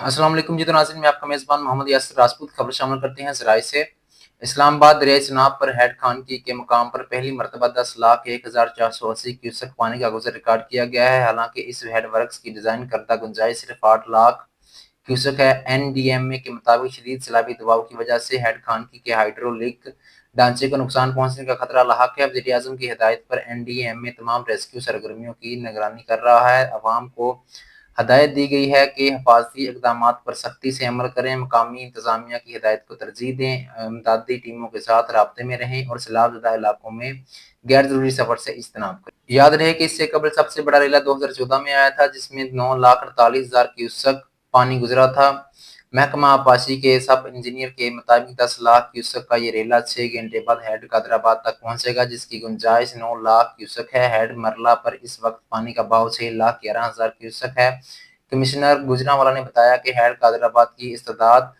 अस्सलाम वालेकुम जी। तो नाज़रीन, मैं आपका मेज़बान मोहम्मद यासिर राजपूत खबर शामिल करते हैं ज़राए से। इस्लामाबाद दरियाए चनाब पर हेड खानकी के मुकाम पर पहली मरतबा 10,01,480 क्यूसेक पानी का गुज़र रिकॉर्ड किया गया है। हालांकि इस हेड वर्क्स की डिज़ाइन करदा गुंजाइश सिर्फ 8 लाख क्यूसेक है। एनडीएमए के मुताबिक शदीद सैलाबी दबाव की वजह से हेड खानकी के हाइड्रोलिक ढांचे को नुकसान पहुंचने का खतरा लाहक है। वज़ीर-ए-आज़म की हिदायत पर एनडीएमए तमाम रेस्क्यू सरगर्मियों की निगरानी कर रहा है। अवाम को हदायत दी गई है कि हिफाजती इक़दामात पर सख्ती से अमल करें, मकामी इंतजामिया की हिदायत को तरजीह दें, इमदादी टीमों के साथ राब्ते में रहें और सैलाब-ज़दा इलाकों में गैर ज़रूरी सफ़र से इज्तनाब करें। याद रहे कि इससे कबल सबसे बड़ा रेला 2014 में आया था, जिसमें 9,48,000 क्यूसेक पानी गुजरा था। महकमा आबपाशी के सब इंजीनियर के मुताबिक 10 लाख क्यूसेक का ये रेला 6 घंटे बाद हेड कादराबाद तक पहुंचेगा, जिसकी गुंजाइश 9 लाख क्यूसेक है। हेड मरला पर इस वक्त पानी का बहाव 6,11,000 क्यूसेक है। कमिश्नर गुजरांवाला ने बताया कि हेड कादराबाद की इस्तेदाद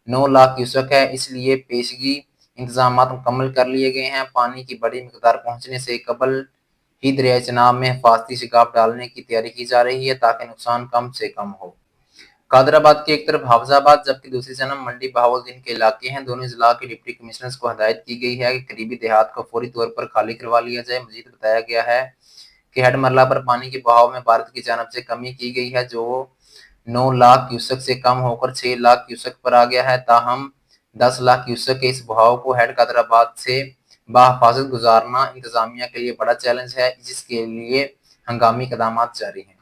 9 लाख क्यूसेक है, इसलिए पेशगी इंतजामात मुकम्मल कर लिए गए हैं। पानी की बड़ी मिकदार पहुंचने से कबल ही दरियाए चनाब में हिफाजती शिगाफ डालने की तैयारी की जा रही है, ताकि नुकसान कम से कम हो। कादराबाद की एक तरफ हाफजाबाद जबकि दूसरी जानब मंडी बहावलदीन के इलाके हैं। दोनों जिला के डिप्टी कमिश्नर्स को हदायत की गई है कि करीबी देहात को फौरी तौर पर खाली करवा लिया जाए। मजीद बताया गया है कि हेड मरला पर पानी के बहाव में भारत की जानब से कमी की गई है, जो 9 लाख क्यूसेक से कम होकर 6 लाख क्यूसेक पर आ गया है। ताहम 10 लाख क्यूसेक के इस बहाव को हेड कादराबाद से बाहिफाजत गुजारना इंतजामिया के लिए बड़ा चैलेंज है, जिसके लिए हंगामी इक़दामात जारी हैं।